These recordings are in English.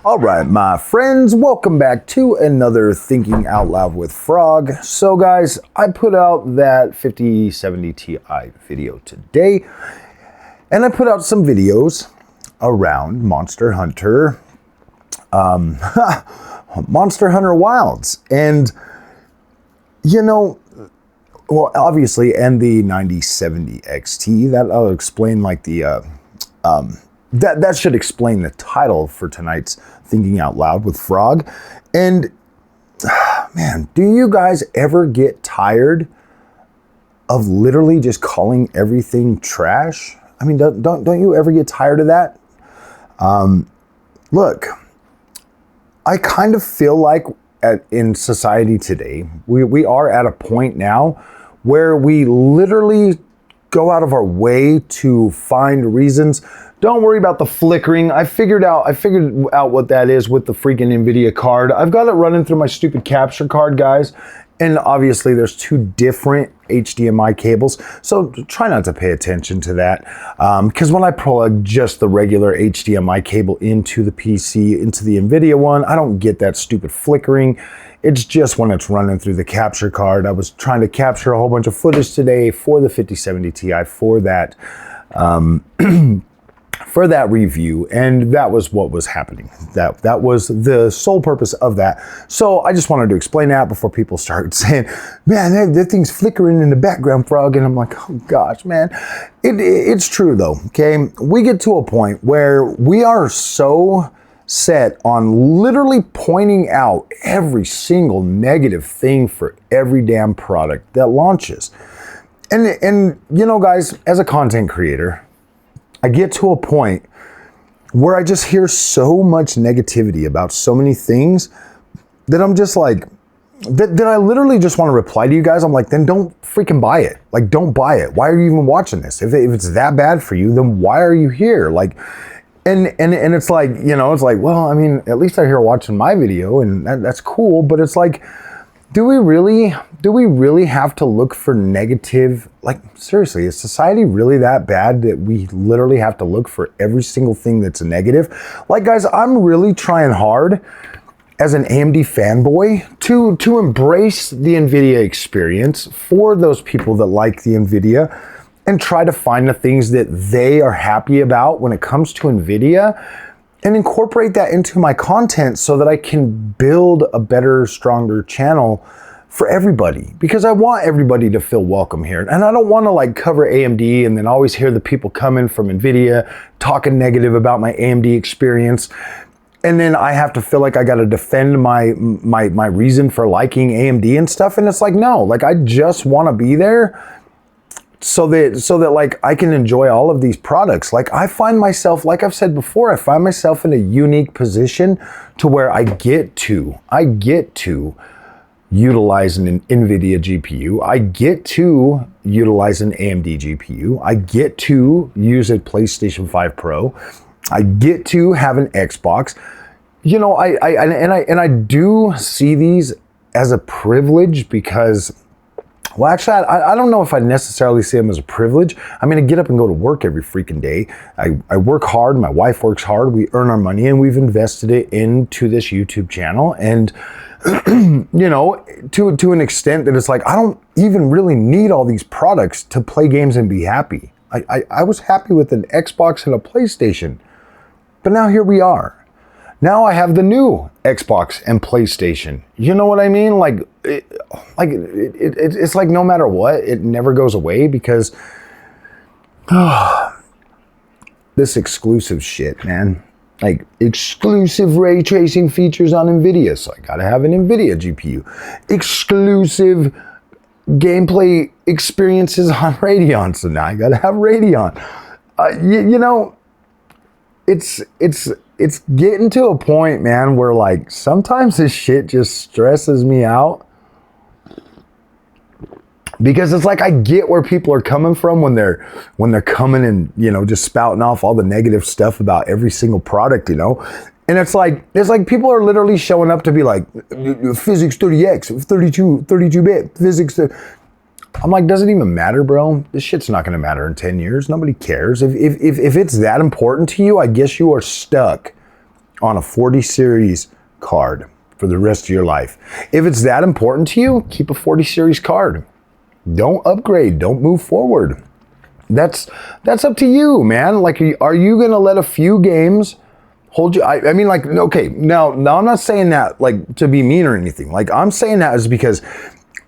All right, my friends, welcome back to another Thinking Out Loud with Frog. So guys, I put out that 5070 Ti video today, and I put out some videos around Monster Hunter, Monster Hunter Wilds. And, you know, well, obviously, and the 9070 XT, that I'll explain like the, that should explain the title for tonight's Thinking Out Loud with Frog. And man, do you guys ever get tired of literally just calling everything trash? I mean, don't you ever get tired of that? Look, I kind of feel like in society today, we are at a point now where we literally go out of our way to find reasons. Don't worry about the flickering. I figured out what that is with the freaking Nvidia card. I've got it running through my stupid capture card, guys. And obviously there's two different HDMI cables. So try not to pay attention to that. Because when I plug just the regular HDMI cable into the PC, into the Nvidia one, I don't get that stupid flickering. It's just when it's running through the capture card. I was trying to capture a whole bunch of footage today for the 5070 Ti for that for that review, and that was what was happening. That was the sole purpose of that. So I just wanted to explain that before people start saying, man, that thing's flickering in the background, Frog. And I'm like, oh gosh, man. It's true though, okay? We get to a point where we are so set on literally pointing out every single negative thing for every damn product that launches. And you know, guys, as a content creator, I get to a point where I just hear so much negativity about so many things that I'm just like, that I literally just want to reply to you guys. I'm like, then don't freaking buy it. Like, don't buy it. Why are you even watching this? If it's that bad for you, then why are you here? Like, and it's like, you know, it's like, well, I mean, at least I'm here watching my video, and that's cool. But it's like, do we really have to look for negative? Like, seriously, is society really that bad that we literally have to look for every single thing that's a negative? Like, guys, I'm really trying hard as an AMD fanboy to embrace the Nvidia experience for those people that like the Nvidia and try to find the things that they are happy about when it comes to Nvidia, and incorporate that into my content so that I can build a better, stronger channel for everybody, because I want everybody to feel welcome here. And I don't want to like cover AMD and then always hear the people coming from Nvidia talking negative about my AMD experience. And then I have to feel like I got to defend my reason for liking AMD and stuff. And it's like, no, like I just want to be there so that like I can enjoy all of these products. Like I find myself, like I've said before, I find myself in a unique position to where I get to utilize an Nvidia GPU. I get to utilize an AMD GPU. I get to use a PlayStation 5 Pro. I get to have an Xbox. You know, I do see these as a privilege because, well, actually, I don't know if I necessarily see them as a privilege. I mean, I get up and go to work every freaking day. I work hard. My wife works hard. We earn our money, and we've invested it into this YouTube channel. And, you know, to an extent that it's like, I don't even really need all these products to play games and be happy. I was happy with an Xbox and a PlayStation. But now here we are. Now I have the new Xbox and PlayStation. You know what I mean? It's like no matter what, it never goes away because this exclusive shit, man. Like exclusive ray tracing features on Nvidia, so I gotta have an Nvidia GPU. Exclusive gameplay experiences on Radeon, so now I gotta have Radeon. You know, it's getting to a point, man, where like sometimes this shit just stresses me out. Because it's like I get where people are coming from when they're coming and, you know, just spouting off all the negative stuff about every single product, you know. And it's like people are literally showing up to be like, physics 30x, 32-bit physics. I'm like, does it even matter, bro? This shit's not gonna matter in 10 years. Nobody cares. If it's that important to you, I guess you are stuck on a 40 series card for the rest of your life. If it's that important to you, keep a 40 series card. Don't upgrade, don't move forward. That's up to you, man. Like, are you gonna let a few games hold you? I mean, like, okay, now I'm not saying that like to be mean or anything. Like, I'm saying that is because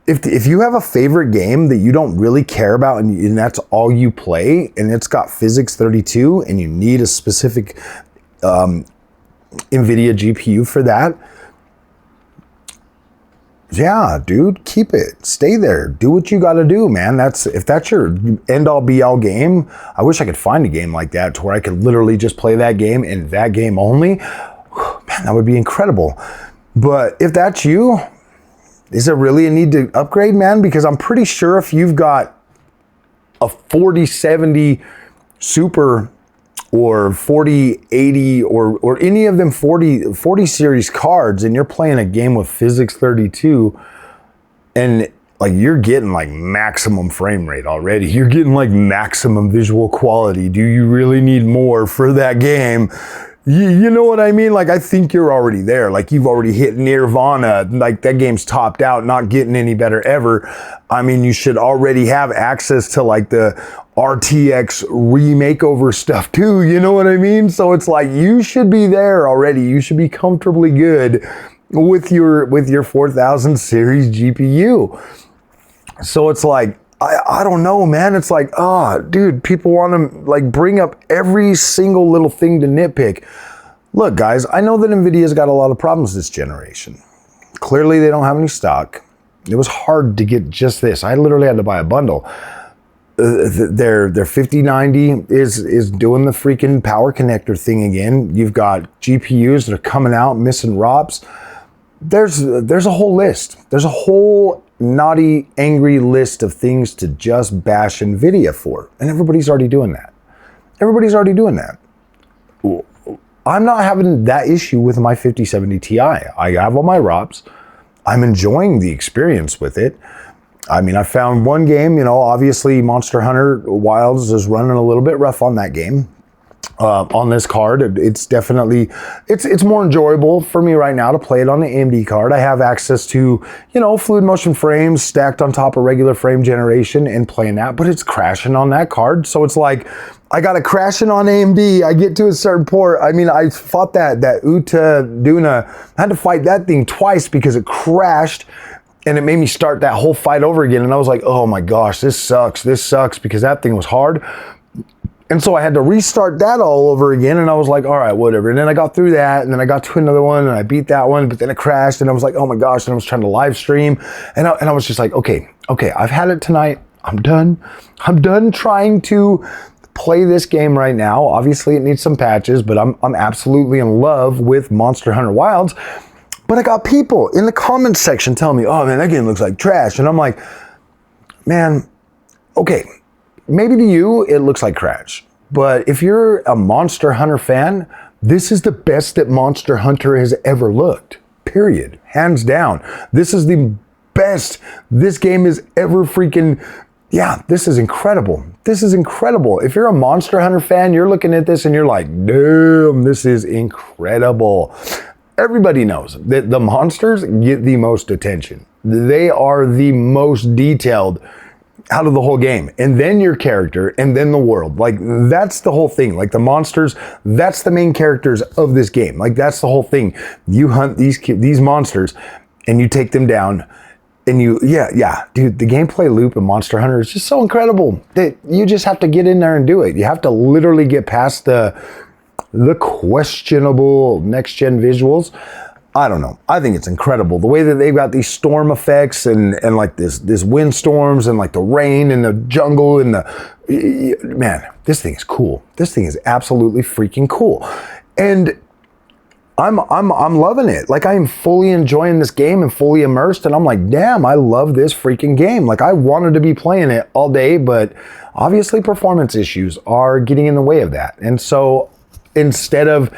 if you have a favorite game that you don't really care about and that's all you play, and it's got physics 32 and you need a specific NVIDIA GPU for that, yeah, dude, keep it. Stay there. Do what you got to do, man. If that's your end-all be-all game, I wish I could find a game like that to where I could literally just play that game and that game only. Man, that would be incredible. But if that's you, is there really a need to upgrade, man? Because I'm pretty sure if you've got a 4070 Super or 4080 or any of them 40 series cards and you're playing a game with physics 32 and like you're getting like maximum frame rate already, you're getting like maximum visual quality, do you really need more for that game? You know what I mean? Like, I think you're already there. Like, you've already hit Nirvana. Like, that game's topped out, not getting any better ever. I mean, you should already have access to like the RTX remakeover stuff too. You know what I mean? So it's like, you should be there already. You should be comfortably good with your 4000 series GPU. So it's like, I don't know, man. It's like, dude, people want to like bring up every single little thing to nitpick. Look, guys, I know that NVIDIA's got a lot of problems this generation. Clearly, they don't have any stock. It was hard to get just this. I literally had to buy a bundle. Their 5090 is doing the freaking power connector thing again. You've got GPUs that are coming out missing ROPs. There's a whole list. There's a whole naughty, angry list of things to just bash NVIDIA for. And everybody's already doing that. Everybody's already doing that. I'm not having that issue with my 5070 Ti. I have all my ROPs. I'm enjoying the experience with it. I mean, I found one game, you know, obviously Monster Hunter Wilds is running a little bit rough on that game. On this card, it's definitely, it's more enjoyable for me right now to play it on the AMD card. I have access to, you know, fluid motion frames stacked on top of regular frame generation and playing that, but it's crashing on that card. So it's like, I got it crashing on AMD. I get to a certain port. I mean, I fought that Uta Duna. I had to fight that thing twice because it crashed. And it made me start that whole fight over again. And I was like, oh my gosh, this sucks. This sucks because that thing was hard. And so I had to restart that all over again. And I was like, all right, whatever. And then I got through that. And then I got to another one and I beat that one. But then it crashed. And I was like, oh my gosh. And I was trying to live stream. And I was just like, okay, I've had it tonight. I'm done. I'm done trying to play this game right now. Obviously, it needs some patches. But I'm absolutely in love with Monster Hunter Wilds. But I got people in the comments section telling me, oh man, that game looks like trash. And I'm like, man, okay, maybe to you, it looks like trash. But if you're a Monster Hunter fan, this is the best that Monster Hunter has ever looked, period, hands down. This is the best this game is ever freaking, yeah, this is incredible. This is incredible. If you're a Monster Hunter fan, you're looking at this and you're like, damn, this is incredible. Everybody knows that the monsters get the most attention. They are the most detailed out of the whole game. And then your character, and then the world. Like, that's the whole thing. Like, the monsters, that's the main characters of this game. Like, that's the whole thing. You hunt these monsters, and you take them down, and yeah, dude, the gameplay loop in Monster Hunter is just so incredible that you just have to get in there and do it. You have to literally get past the questionable next-gen visuals. I don't know. I think it's incredible. The way that they've got these storm effects and like this wind storms and like the rain and the jungle and man, this thing is cool. This thing is absolutely freaking cool. And I'm loving it. Like, I am fully enjoying this game and fully immersed. And I'm like, damn, I love this freaking game. Like, I wanted to be playing it all day, but obviously performance issues are getting in the way of that. And so instead of,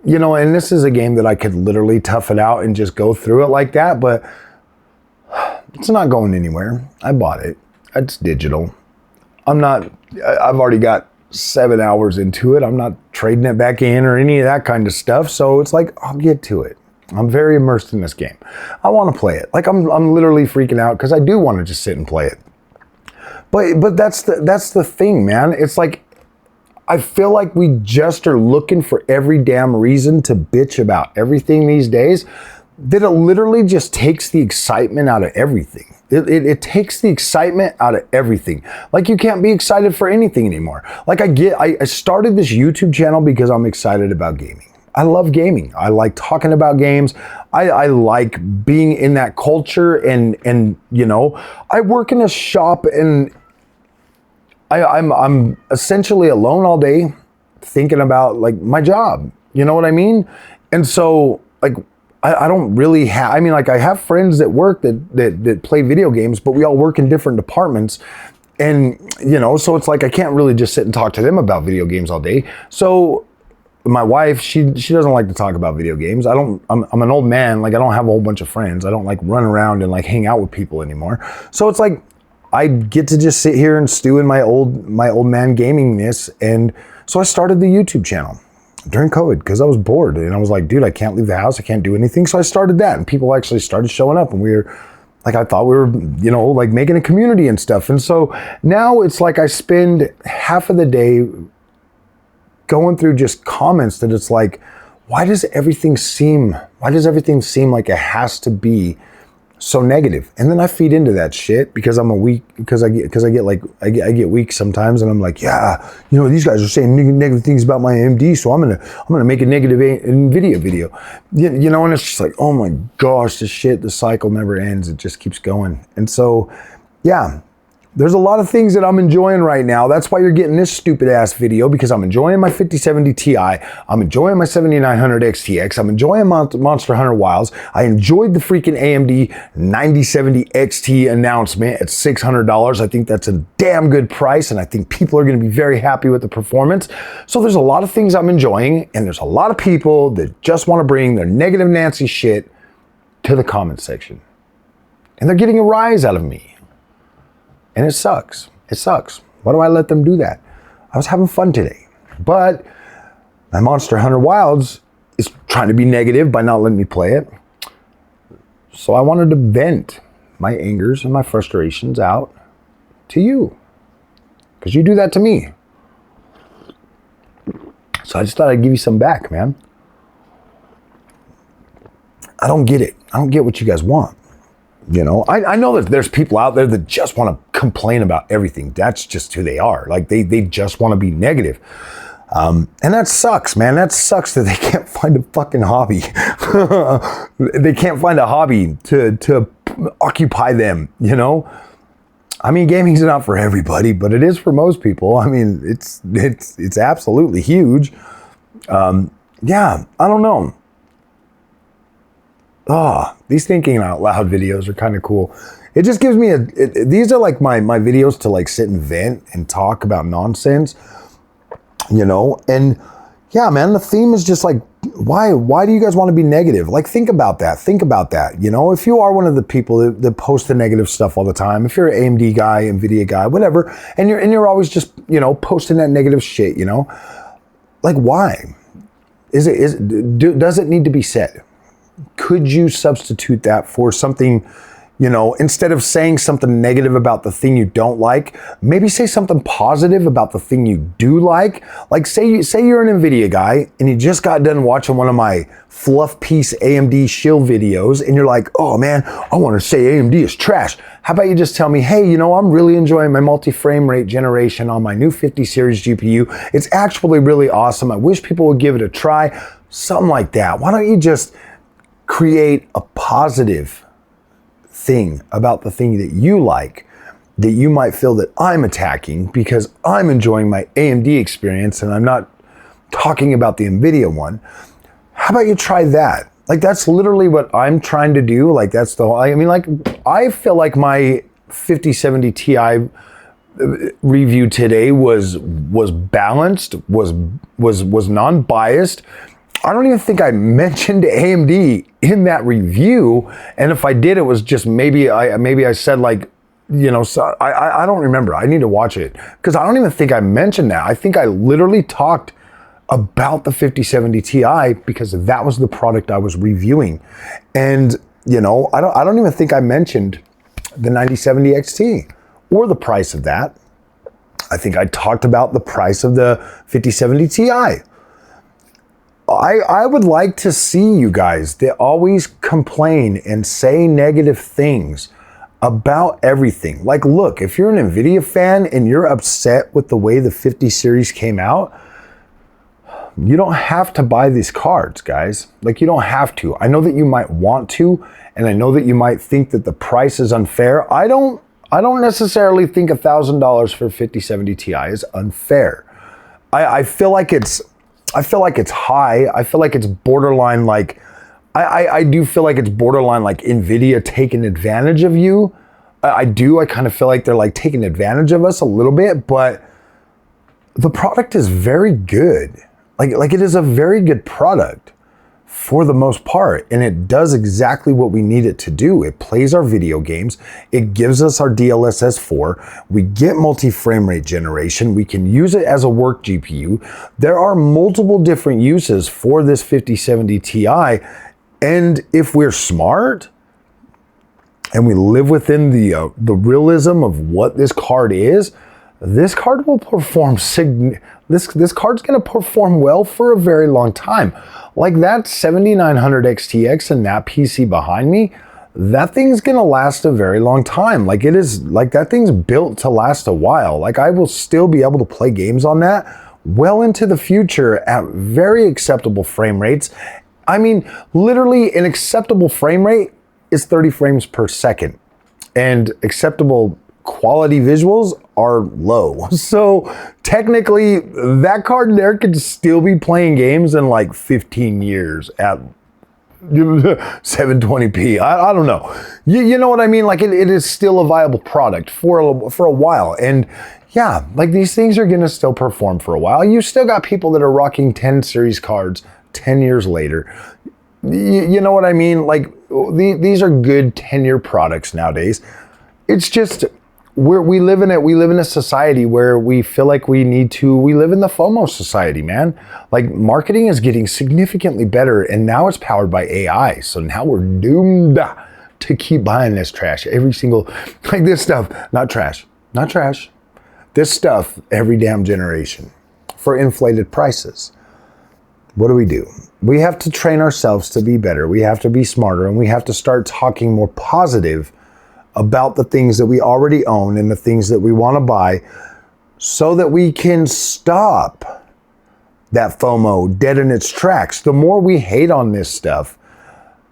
you know, and this is a game that I could literally tough it out and just go through it like that, but it's not going anywhere. I bought it. It's digital. I've already got 7 hours into it. I'm not trading it back in or any of that kind of stuff. So it's like, I'll get to it. I'm very immersed in this game. I want to play it. Like I'm literally freaking out because I do want to just sit and play it. But that's the thing, man. It's like, I feel like we just are looking for every damn reason to bitch about everything these days, that it literally just takes the excitement out of everything. It takes the excitement out of everything. Like you can't be excited for anything anymore. Like I started this YouTube channel because I'm excited about gaming. I love gaming. I like talking about games. I like being in that culture and you know, I work in a shop and I'm essentially alone all day thinking about like my job. You know what I mean? And so like I don't really have, I mean, like I have friends at work that play video games, but we all work in different departments. And, you know, so it's like, I can't really just sit and talk to them about video games all day. So my wife, she doesn't like to talk about video games. I'm an old man. Like I don't have a whole bunch of friends. I don't like run around and like hang out with people anymore. So it's like, I get to just sit here and stew in my old man gamingness. And so I started the YouTube channel during COVID because I was bored and I was like, dude, I can't leave the house. I can't do anything. So I started that and people actually started showing up and we were like, I thought we were, you know, like making a community and stuff. And so now it's like I spend half of the day going through just comments that it's like, why does everything seem like it has to be so negative? And then I feed into that shit because I'm a weak, because I get weak sometimes and I'm like, yeah, you know, these guys are saying negative things about my AMD, so I'm gonna make a negative Nvidia video. You know, and it's just like, oh my gosh, the cycle never ends. It just keeps going. And so, yeah, there's a lot of things that I'm enjoying right now. That's why you're getting this stupid ass video, because I'm enjoying my 5070 Ti. I'm enjoying my 7900 XTX. I'm enjoying Monster Hunter Wilds. I enjoyed the freaking AMD 9070 XT announcement at $600. I think that's a damn good price, and I think people are going to be very happy with the performance. So there's a lot of things I'm enjoying, and there's a lot of people that just want to bring their negative Nancy shit to the comment section. And they're getting a rise out of me. And it sucks. It sucks. Why do I let them do that? I was having fun today. But my Monster Hunter Wilds is trying to be negative by not letting me play it. So I wanted to vent my angers and my frustrations out to you. Because you do that to me. So I just thought I'd give you some back, man. I don't get it. I don't get what you guys want. You know, I know that there's people out there that just want to complain about everything. That's just who they are. Like they just want to be negative. And that sucks, man. That sucks that they can't find a fucking hobby. They can't find a hobby to occupy them, you know? I mean, gaming's not for everybody, but it is for most people. I mean, it's absolutely huge. Yeah, I don't know. These thinking out loud videos are kind of cool. It just gives me these are like my videos to like sit and vent and talk about nonsense, you know? And yeah, man, the theme is just like, why do you guys want to be negative? Like, think about that. You know, if you are one of the people that post the negative stuff all the time, if you're an AMD guy, Nvidia guy, whatever, and you're always just, you know, posting that negative shit, you know, like, why? Does it need to be said? Could you substitute that for something, you know, instead of saying something negative about the thing you don't like, maybe say something positive about the thing you do like. Like say you're an Nvidia guy and you just got done watching one of my fluff piece AMD shill videos and you're like, oh man, I want to say AMD is trash. How about you just tell me, hey, you know, I'm really enjoying my multi-frame rate generation on my new 50 series GPU. It's actually really awesome. I wish people would give it a try. Something like that. Why don't you just create a positive thing about the thing that you like, that you might feel that I'm attacking because I'm enjoying my AMD experience and I'm not talking about the Nvidia one. How about you try that? Like, that's literally what I'm trying to do. Like, that's the whole, I mean, like, I feel like my 5070 Ti review today was balanced, was non-biased. I don't even think I mentioned AMD in that review, and if I did, it was just maybe I said like you know, so I don't remember. I need to watch it because I don't even think I mentioned that. I think I literally talked about the 5070 Ti because that was the product I was reviewing. And, you know, I don't even think I mentioned the 9070 XT or the price of that. I think I talked about the price of the 5070 Ti. I would like to see you guys that always complain and say negative things about everything. Like, look, if you're an Nvidia fan and you're upset with the way the 50 series came out, you don't have to buy these cards, guys. Like, you don't have to. I know that you might want to, and I know that you might think that the price is unfair. I don't necessarily think $1,000 for 5070 Ti is unfair. I feel like it's high. I feel like it's borderline like, I do feel like it's borderline like Nvidia taking advantage of you. I kind of feel like they're like taking advantage of us a little bit, but the product is very good. Like it is a very good product for the most part, and it does exactly what we need it to do. It plays our video games. It gives us our DLSS 4. We get multi-frame rate generation. We can use it as a work GPU. There are multiple different uses for this 5070 Ti, and if we're smart and we live within the realism of what this card is, this card will perform this card's going to perform well for a very long time. Like that 7900 XTX and that PC behind me, that thing's going to last a very long time. Like it is, like that thing's built to last a while. Like I will still be able to play games on that well into the future at very acceptable frame rates. I mean, literally an acceptable frame rate is 30 frames per second, and acceptable quality visuals are low. So technically that card there could still be playing games in like 15 years at 720p. I don't know. You know what I mean? Like it is still a viable product for a while. And yeah, like these things are gonna still perform for a while. You still got people that are rocking 10 series cards 10 years later. You know what I mean? Like these are good 10-year products nowadays. It's just, we live in a society where we feel like we live in the FOMO society, man. Like marketing is getting significantly better, and now it's powered by AI. So now we're doomed to keep buying this trash. Every single, like this stuff, not trash. This stuff every damn generation for inflated prices. What do? We have to train ourselves to be better. We have to be smarter, and we have to start talking more positive about the things that we already own and the things that we want to buy, so that we can stop that FOMO dead in its tracks. The more we hate on this stuff,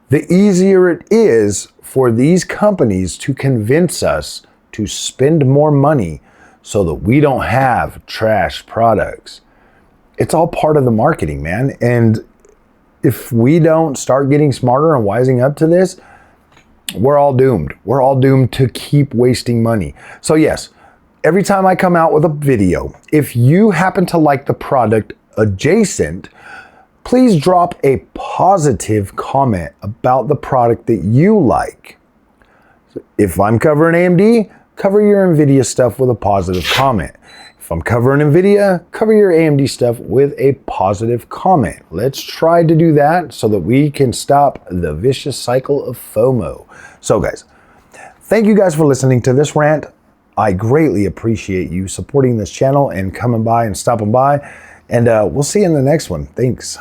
the easier it is for these companies to convince us to spend more money so that we don't have trash products. It's all part of the marketing, man. And if we don't start getting smarter and wising up to this, we're all doomed. We're all doomed to keep wasting money. So yes, every time I come out with a video, if you happen to like the product adjacent, please drop a positive comment about the product that you like. If I'm covering AMD, cover your Nvidia stuff with a positive comment. If I'm covering Nvidia, cover your AMD stuff with a positive comment. Let's try to do that so that we can stop the vicious cycle of FOMO. So guys, thank you guys for listening to this rant. I greatly appreciate you supporting this channel and coming by and stopping by. And we'll see you in the next one. Thanks.